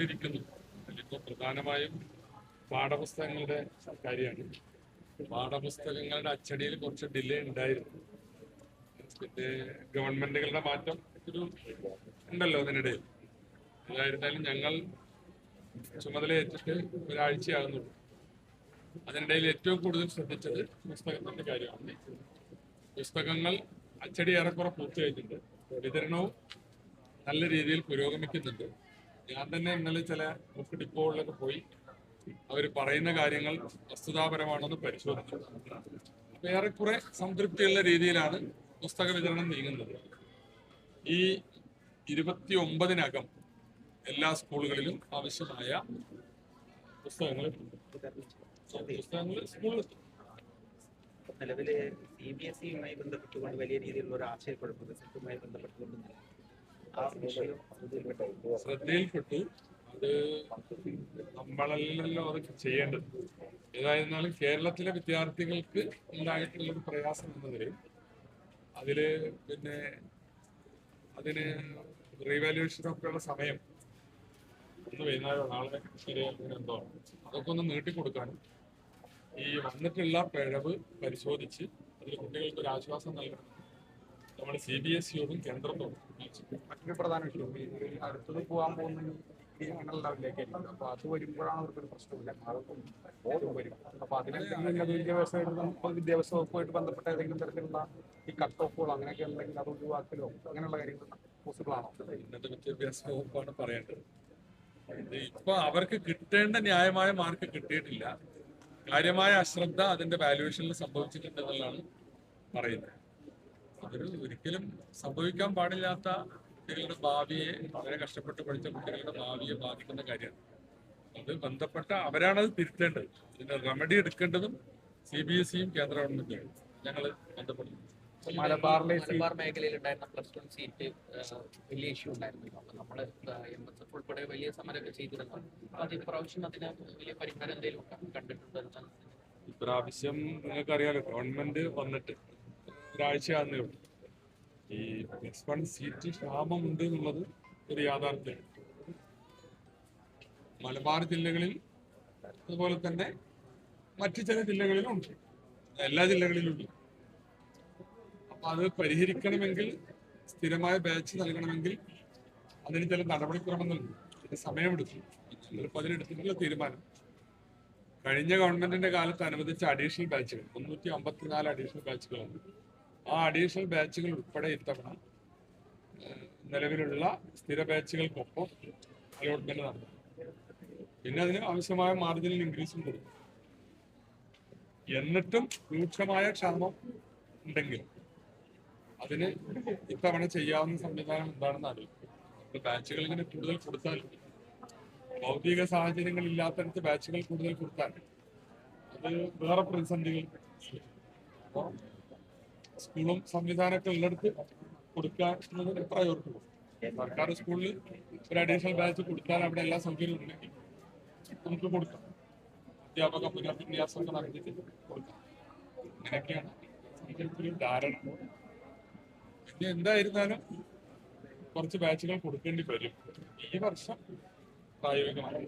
നടന്നുകൊണ്ടിരിക്കുന്നു. അതിലിപ്പോൾ പ്രധാനമായും പാഠപുസ്തകങ്ങളുടെ കാര്യമാണ്. പാഠപുസ്തകങ്ങളുടെ അച്ചടിയിൽ കുറച്ച് ഡിലേ ഉണ്ടായിരുന്നു. പിന്നെ ഗവൺമെന്റുകളുടെ മാറ്റം ഒരു ഉണ്ടല്ലോ അതിനിടയിൽ. ഏതായിരുന്നാലും ഞങ്ങൾ ചുമതലയേറ്റിട്ട് ഒരാഴ്ചയാകുന്നുള്ളൂ. അതിനിടയിൽ ഏറ്റവും കൂടുതൽ ശ്രദ്ധിച്ചത് പുസ്തകത്തിന്റെ കാര്യമാണ്. പുസ്തകങ്ങൾ അച്ചടി ഏറെക്കുറെ പൂർത്തിയായിട്ടുണ്ട്. വിതരണവും നല്ല രീതിയിൽ പുരോഗമിക്കുന്നുണ്ട്. ഞാൻ തന്നെ ഇന്നലെ ചില ബുക്ക് ഡിപ്പോകളിലൊക്കെ പോയി അവർ പറയുന്ന കാര്യങ്ങൾ വസ്തുതാപരമാണെന്ന് പരിശോധിച്ചു. അപ്പൊ ഏറെക്കുറെ സംതൃപ്തിയുള്ള രീതിയിലാണ് പുസ്തക വിതരണം നീങ്ങുന്നത്. ഈ 29-നകം എല്ലാ സ്കൂളുകളിലും ആവശ്യമായ പുസ്തകങ്ങൾ സ്കൂളിൽ നിലവില് CBSE-യുമായി ബന്ധപ്പെട്ടുകൊണ്ട് വലിയ രീതിയിലുള്ള ഒരു ആശയക്കുഴപ്പം റിസൾട്ടുമായി ബന്ധപ്പെട്ടുകൊണ്ട് ആ വിഷയം ശ്രദ്ധയിൽപ്പെട്ടു. അത് നമ്മളല്ലല്ലോ അത് ചെയ്യേണ്ടത്. ഏതായിരുന്നാലും കേരളത്തിലെ വിദ്യാർത്ഥികൾക്ക് ഉണ്ടായിട്ടുള്ളൊരു പ്രയാസം എന്നതിൽ അതില് പിന്നെ അതിന് റീവാലുവേഷനൊക്കെയുള്ള സമയം ഒന്ന് വൈകുന്നേരം നാളെ ശരിയാക്കുന്ന എന്തോ അതൊക്കെ ഒന്ന് നീട്ടിക്കൊടുക്കാനും ഈ വന്നിട്ടുള്ള പിഴവ് പരിശോധിച്ച് അതിൽ കുട്ടികൾക്ക് ഒരു ആശ്വാസം നൽകണം നമ്മൾ CBSE-യോടും കേന്ദ്രത്തോടും. മറ്റൊരു പ്രധാന വിഷയം ഈ അടുത്തത് പോകാൻ പോകുന്ന ഡിഗ്രി ലെവലിലേക്കായിരിക്കും. അപ്പൊ അത് വരുമ്പോഴാണ് അവർക്കൊരു പ്രശ്നമില്ല, വരും. അപ്പൊ അതിനെന്തെങ്കിലും വിദ്യാഭ്യാസ വകുപ്പുമായിട്ട് ബന്ധപ്പെട്ട ഏതെങ്കിലും തരത്തിലുള്ള ഈ കട്ട് ഓഫുകൾ അങ്ങനെയൊക്കെ ഉണ്ടെങ്കിൽ അത് ഒഴിവാക്കലോ അങ്ങനെയുള്ള കാര്യങ്ങൾ പോസിബിൾ ആണോ? ഉന്നത വിദ്യാഭ്യാസ വകുപ്പാണ് പറയേണ്ടത്. ഇപ്പൊ അവർക്ക് കിട്ടേണ്ട ന്യായമായ മാർക്ക് കിട്ടിയിട്ടില്ല. കാര്യമായ അശ്രദ്ധ അതിന്റെ വാല്യുവേഷനിൽ സംഭവിച്ചിട്ടുണ്ടെന്നുള്ളതാണ് പറയുന്നത്. അതൊരു ഒരിക്കലും സംഭവിക്കാൻ പാടില്ലാത്ത കുട്ടികളുടെ ഭാവിയെ, വളരെ കഷ്ടപ്പെട്ട് പഠിച്ച കുട്ടികളുടെ ഭാവിയെ ബാധിക്കുന്ന കാര്യമാണ്. അത് ബന്ധപ്പെട്ട അവരാണത് തിരുത്തേണ്ടത്. ഇതിന്റെ റെമഡി എടുക്കേണ്ടതും CBSE-യും കേന്ദ്ര ഗവൺമെന്റും ഞങ്ങൾ ബന്ധപ്പെടുന്നു. മലബാർ മേഖലയിൽ ഉണ്ടായിരുന്ന +1 സീറ്റ് വലിയ ഇഷ്യൂ ഉണ്ടായിരുന്നു. അപ്പൊ നമ്മള് MSF ഉൾപ്പെടെ വലിയ സമരമൊക്കെ ചെയ്തിരുന്നു. അപ്പൊ അത് ഇപ്രാവശ്യം അതിന് വലിയ പരിഹാരം എന്തെങ്കിലും കണ്ടിട്ടുണ്ടോ? ഇപ്രാവശ്യം നിങ്ങൾക്കറിയാലോ, ഗവൺമെന്റ് വന്നിട്ട് ഒരാഴ്ചയാകുന്നേ ഉള്ളൂ. ഈ +1 സീറ്റ് ക്ഷാമമുണ്ട് എന്നുള്ളത് ഒരു യാഥാർത്ഥ്യമാണ്. മലബാർ ജില്ലകളിൽ അതുപോലെ തന്നെ മറ്റു ചില ജില്ലകളിലും ഉണ്ട്, എല്ലാ ജില്ലകളിലും ഉണ്ട്. അപ്പൊ അത് പരിഹരിക്കണമെങ്കിൽ, സ്ഥിരമായ ബാച്ച് നൽകണമെങ്കിൽ അതിന് ചില നടപടിക്രമങ്ങളുണ്ട്. അതിന് സമയമെടുക്കും. ഞങ്ങളിപ്പോൾ അതിനെടുത്തിട്ടുള്ള തീരുമാനം കഴിഞ്ഞ ഗവൺമെന്റിന്റെ കാലത്ത് അനുവദിച്ച അഡീഷണൽ ബാച്ചുകൾ 354 അഡീഷണൽ ബാച്ചുകളാണ്. ആ അഡീഷണൽ ബാച്ചുകൾ ഉൾപ്പെടെ ഇത്തവണ നിലവിലുള്ള സ്ഥിര ബാച്ചുകൾക്കൊപ്പം അലോട്ട്മെന്റ് നടന്നു. പിന്നെ അതിന് ആവശ്യമായ മാർജിനൽ ഇൻക്രീസും കൊടുക്കും. എന്നിട്ടും രൂക്ഷമായ ക്ഷാമം ഉണ്ടെങ്കിൽ അതിന് ഇത്തവണ ചെയ്യാവുന്ന സംവിധാനം എന്താണെന്ന് അറിയിക്കും. ബാച്ചുകൾ ഇങ്ങനെ കൂടുതൽ കൊടുത്താൽ, ഭൗതിക സാഹചര്യങ്ങൾ ഇല്ലാത്തടത്ത് ബാച്ചുകൾ കൂടുതൽ കൊടുത്താൽ അത് വേറെ പ്രതിസന്ധികൾ. അപ്പോൾ സ്കൂളും സംവിധാനമൊക്കെ ഉള്ളിടത്ത് കൊടുക്കാനുള്ളതിന് പ്രയോറിറ്റി കൊടുക്കും. സർക്കാർ സ്കൂളിൽ ഒരു അഡീഷണൽ ബാച്ച് കൊടുത്താൽ അവിടെ എല്ലാ സൗകര്യവും ഉണ്ടെങ്കിൽ നമുക്ക് കൊടുക്കാം. അധ്യാപക പുനർവിന്യാസമൊക്കെ നടത്തിയിട്ട് കൊടുക്കാം. അങ്ങനെയൊക്കെയാണ് ഒരു ധാരണ. പിന്നെ എന്തായിരുന്നാലും കുറച്ച് ബാച്ചുകൾ കൊടുക്കേണ്ടി വരും ഈ വർഷം പ്രായോഗികമായി.